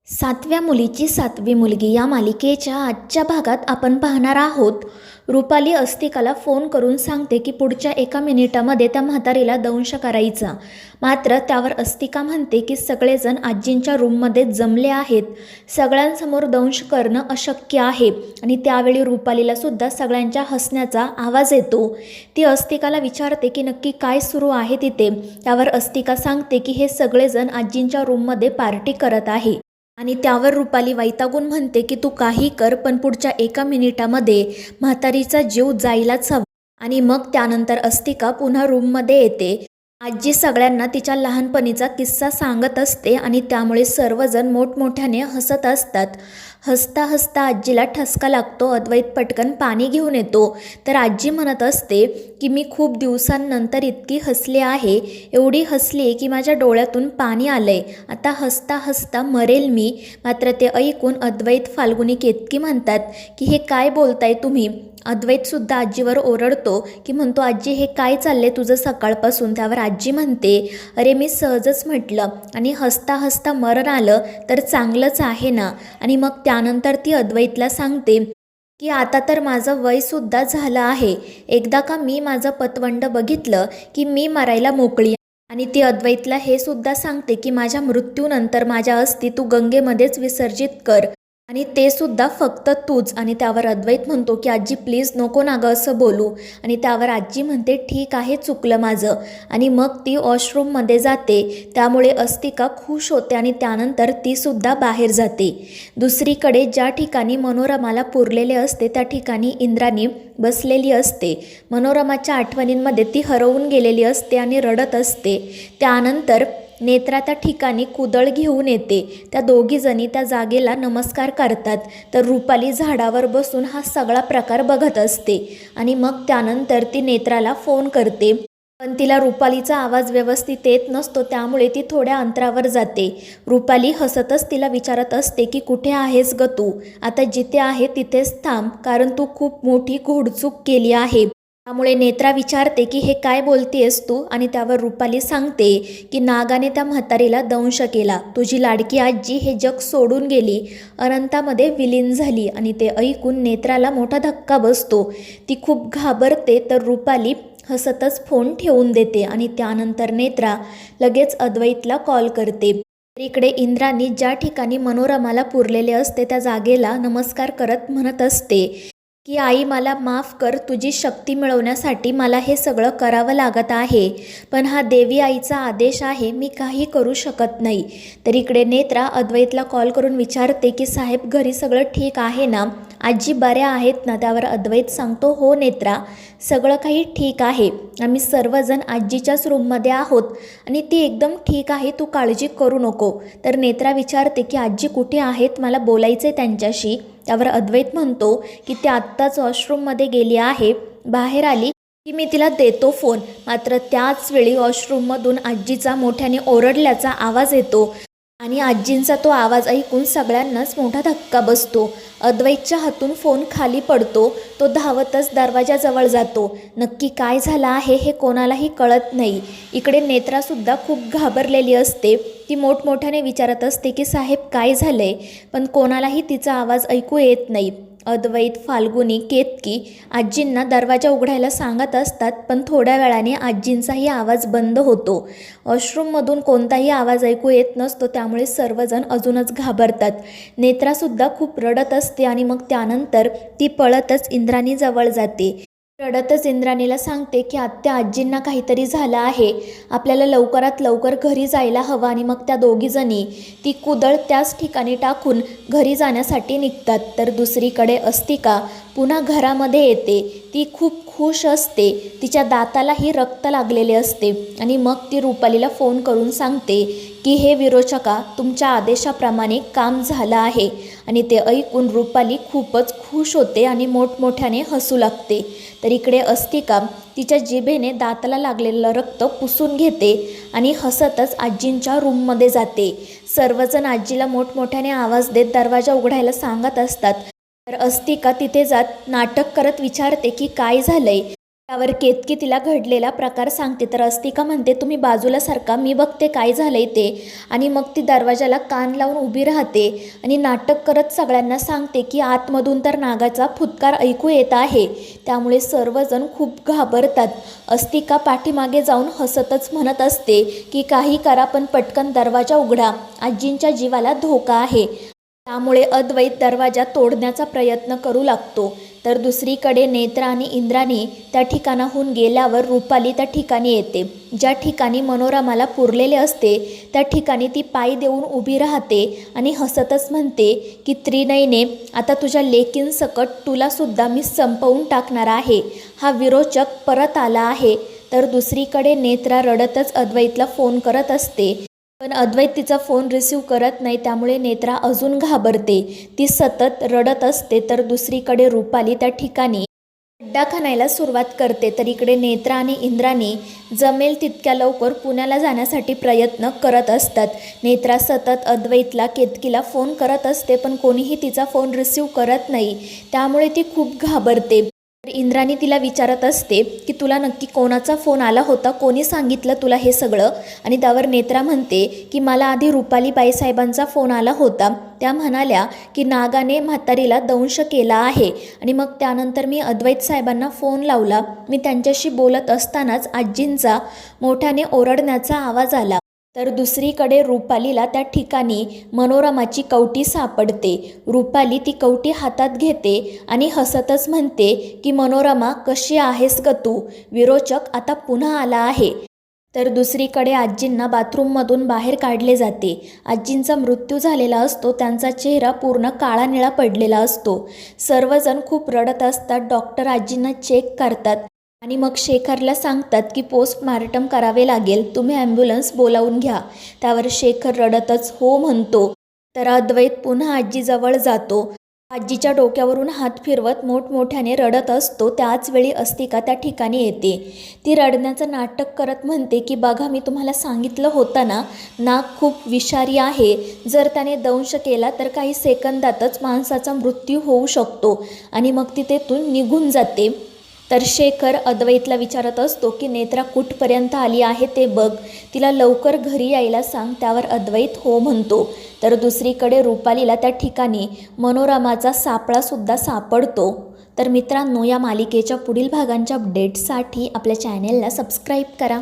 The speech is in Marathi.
सातव्या मुलीची सातवी मुलगी या मालिकेच्या आजच्या भागात आपण पाहणार आहोत. रुपाली अस्तिकाला फोन करून सांगते की पुढच्या 1 मिनिटामध्ये त्या म्हातारीला दंश करायचा. मात्र त्यावर अस्तिका म्हणते की सगळेजण आजींच्या रूममध्ये जमले आहेत, सगळ्यांसमोर दंश करणं अशक्य आहे. आणि त्यावेळी रुपालीला सुद्धा सगळ्यांच्या हसण्याचा आवाज येतो. ती अस्तिकाला विचारते की नक्की काय सुरू आहे तिथे. त्यावर अस्तिका सांगते की हे सगळेजण आजींच्या रूममध्ये पार्टी करत आहे. आणि त्यावर रुपाली वैतागून म्हणते की तू काही कर, पण पुढच्या 1 मिनिटामध्ये म्हातारीचा जीव जायलाच हवा. आणि मग त्यानंतर अस्तिका पुन्हा रूममध्ये येते. आजी सगळ्यांना तिच्या लहानपणीचा किस्सा सांगत असते आणि त्यामुळे सर्वजण मोठमोठ्याने हसत असतात. हसता हसता आजीला ठसका लागतो. अद्वैत पटकन पाणी घेऊन येतो. तर आजी म्हणत असते की मी खूप दिवसांनंतर इतकी हसले आहे, एवढी हसली की माझ्या डोळ्यातून पाणी आलंय, आता हसता हसता मरेल मी. मात्र ते ऐकून अद्वैत, फाल्गुनी, केतकी म्हणतात की हे काय बोलताय तुम्ही. अद्वैतसुद्धा आजीवर ओरडतो की म्हणतो आजी हे काय चालले तुझं सकाळपासून. त्यावर आजी म्हणते अरे मी सहजच म्हटलं, आणि हसता हसता मरण आलं तर चांगलंच आहे ना. आणि मग त्यानंतर ती अद्वैतला सांगते की आता तर माझं वयसुद्धा झालं आहे, एकदा का मी माझं पतवंड बघितलं की मी मरायला मोकळी. आणि ती अद्वैतला हे सुद्धा सांगते की माझ्या मृत्यूनंतर माझ्या अस्थी तू गंगेमध्येच विसर्जित कर, आणि ते सुद्धा फक्त तूच. आणि त्यावर अद्वैत म्हणतो की आजी प्लीज नको ना गं असं बोलू. आणि त्यावर आजी म्हणते ठीक आहे, चुकलं माझं. आणि मग ती वॉशरूममध्ये जाते. त्यामुळे अस्तिका खुश होते आणि त्यानंतर ती सुद्धा बाहेर जाते. दुसरीकडे ज्या ठिकाणी मनोरमाला पुरलेले असते त्या ठिकाणी इंद्राणी बसलेली असते. मनोरमाच्या आठवणींमध्ये ती हरवून गेलेली असते आणि रडत असते. त्यानंतर नेत्रा त्या ठिकाणी कुदळ घेऊन येते. त्या दोघीजणी त्या जागेला नमस्कार करतात. तर रुपाली झाडावर बसून हा सगळा प्रकार बघत असते. आणि मग त्यानंतर ती नेत्राला फोन करते, पण तिला रुपालीचा आवाज व्यवस्थित येत नसतो. त्यामुळे ती थोड्या अंतरावर जाते. रुपाली हसतच तिला विचारत असते की कुठे आहेस ग तू, आता जिथे आहे तिथेच थांब, कारण तू खूप मोठी घोडचूक केली आहे. त्यामुळे नेत्रा विचारते की हे काय बोलतेस तू. आणि त्यावर रुपाली सांगते की नागाने त्या म्हातारीला दंश केला, तुझी लाडकी आजी हे जग सोडून गेली, अनंतामध्ये विलीन झाली. आणि ते ऐकून नेत्राला मोठा धक्का बसतो. ती खूप घाबरते. तर रुपाली हसतच फोन ठेवून देते. आणि त्यानंतर नेत्रा लगेच अद्वैतला कॉल करते. तर इकडे इंद्राणी ज्या ठिकाणी मनोरमाला पुरलेले असते त्या जागेला नमस्कार करत म्हणत असते की आई मला माफ कर, तुझी शक्ती मिळवण्यासाठी मला हे सगळं करावं लागत आहे, पण हा देवी आईचा आदेश आहे, मी काही करू शकत नाही. तर इकडे नेत्रा अद्वैतला कॉल करून विचारते की साहेब घरी सगळं ठीक आहे ना, आजी बऱ्या आहेत ना. त्यावर अद्वैत सांगतो हो नेत्रा, सगळं काही ठीक आहे, आम्ही सर्वजण आजीच्याच रूममध्ये आहोत आणि ती एकदम ठीक आहे, तू काळजी करू नको. तर नेत्रा विचारते की आजी कुठे आहेत, मला बोलायचे त्यांच्याशी. त्यावर अद्वैत म्हणतो की ती आत्ताच वॉशरूममध्ये गेली आहे, बाहेर आली की मी तिला देतो फोन. मात्र त्याच वेळी वॉशरूममधून आजीचा मोठ्याने ओरडल्याचा आवाज येतो. आणि आजींचा तो आवाज ऐकून सगळ्यांनाच मोठा धक्का बसतो. अद्वैतच्या हातून फोन खाली पडतो. तो धावतच दरवाजाजवळ जातो. नक्की काय झालं आहे हे कोणालाही कळत नाही. इकडे नेत्रासुद्धा खूप घाबरलेली असते. ती मोठमोठ्याने विचारत असते की साहेब काय झालंय, पण कोणालाही तिचा आवाज ऐकू येत नाही. अद्वैत, फाल्गुनी, केतकी आजींना दरवाजा उघडायला सांगत असतात, पण थोड्या वेळाने आजींचाही आवाज बंद होतो. वॉशरूममधून कोणताही आवाज ऐकू येत नसतो. त्यामुळे सर्वजण अजूनच घाबरतात. नेत्रासुद्धा खूप रडत असते. आणि मग त्यानंतर ती पळतच इंद्राणीजवळ जाते. रडतच इंद्राणीला सांगते की आत्या आजींना काहीतरी झालं आहे, आपल्याला लवकरात लवकर घरी जायला हवं. आणि मग त्या दोघीजणी ती कुदळ त्याच ठिकाणी टाकून घरी जाण्यासाठी निघतात. तर दुसरीकडे अस्तिका पुन्हा घरामध्ये येते. ती खूप खुश असते. तिच्या दातालाही रक्त लागलेले असते. आणि मग ती रुपालीला फोन करून सांगते की हे विरोचका, तुमच्या आदेशाप्रमाणे काम झालं आहे. आणि ते ऐकून रुपाली खूपच खुश होते आणि मोठमोठ्याने हसू लागते. तर इकडे अस्तिका तिच्या जिभेने दाताला लागलेलं रक्त पुसून घेते आणि हसतच आजींच्या रूममध्ये जाते. सर्वजण आजीला मोठमोठ्याने आवाज देत दरवाजा उघडायला सांगत असतात. तर अस्तिका तिथे जात नाटक करत विचारते की काय झालंय. त्यावर केतकी तिला घडलेला प्रकार सांगते तर अस्तिका म्हणते तुम्ही बाजूला सरका, मी बघते काय झालंय ते. आणि मग ती दरवाजाला कान लावून उभी राहते आणि नाटक करत सगळ्यांना सांगते की आतमधून तर नागाचा फुत्कार ऐकू येत आहे. त्यामुळे सर्वजण खूप घाबरतात. अस्तिका पाठीमागे जाऊन हसतच म्हणत असते की काही करा पण पटकन दरवाजा उघडा, आजींच्या जीवाला धोका आहे. त्यामुळे अद्वैत दरवाजा तोडण्याचा प्रयत्न करू लागतो. तर दुसरीकडे नेत्रा आणि इंद्राणी त्या ठिकाणाहून गेल्यावर रुपाली त्या ठिकाणी येते. ज्या ठिकाणी मनोरमाला पुरलेले असते त्या ठिकाणी ती पाय देऊन उभी राहते आणि हसतच म्हणते की त्रिनयने, आता तुझ्या लेकींसकट तुलासुद्धा मी संपवून टाकणार आहे. हा विरोचक परत आला आहे. तर दुसरीकडे नेत्रा रडतच अद्वैतला फोन करत असते. पण अद्वैत तिचा फोन रिसीव्ह करत नाही. त्यामुळे नेत्रा अजून घाबरते. ती सतत रडत असते. तर दुसरीकडे रुपाली त्या ठिकाणी खड्डा खणायला सुरुवात करते. तर इकडे नेत्रा आणि इंद्राणी जमेल तितक्या लवकर पुण्याला जाण्यासाठी प्रयत्न करत असतात. नेत्रा सतत अद्वैतला, केतकीला फोन करत असते पण कोणीही तिचा फोन रिसीव्ह करत नाही. त्यामुळे ती खूप घाबरते. तर इंद्राणी तिला विचारत असते की तुला नक्की कोणाचा फोन आला होता, कोणी सांगितलं तुला हे सगळं. आणि त्यावर नेत्रा म्हणते की मला आधी रुपाली बाईसाहेबांचा फोन आला होता. त्या म्हणाल्या की नागाने म्हातारीला दंश केला आहे. आणि मग त्यानंतर मी अद्वैत साहेबांना फोन लावला. मी त्यांच्याशी बोलत असतानाच आजींचा मोठ्याने ओरडण्याचा आवाज आला. तर दुसरीकडे रुपालीला त्या ठिकाणी मनोरमाची कवटी सापडते. रुपाली ती कवटी हातात घेते आणि हसतच म्हणते की मनोरमा, कशी आहेस ग तू? विरोचक आता पुन्हा आला आहे. तर दुसरीकडे आजींना बाथरूममधून बाहेर काढले जाते. आजींचा मृत्यू झालेला असतो. त्यांचा चेहरा पूर्ण काळा निळा पडलेला असतो. सर्वजण खूप रडत असतात. डॉक्टर आजींना चेक करतात आणि मग शेखरला सांगतात की पोस्टमार्टम करावे लागेल, तुम्ही ॲम्ब्युलन्स बोलावून घ्या. त्यावर शेखर रडतच हो म्हणतो. तर अद्वैत पुन्हा आजीजवळ जातो. आजीच्या डोक्यावरून हात फिरवत मोठमोठ्याने रडत असतो. त्याचवेळी अस्तिका त्या ठिकाणी येते. ती रडण्याचं नाटक करत म्हणते की बघा, मी तुम्हाला सांगितलं होतं ना, नाग खूप विषारी आहे. जर त्याने दंश केला तर काही सेकंदातच माणसाचा मृत्यू होऊ शकतो. आणि मग ती तेथून निघून जाते. तर शेखर अद्वैतला विचारत असतो की नेत्रा कुठपर्यंत आली आहे ते बघ, तिला लवकर घरी यायला सांग. त्यावर अद्वैत हो म्हणतो. तर दुसरीकडे रुपालीला त्या ठिकाणी मनोरमाचा सापळासुद्धा सापडतो. तर मित्रांनो, या मालिकेच्या पुढील भागांच्या अपडेट्ससाठी आपल्या चॅनेलला सबस्क्राईब करा.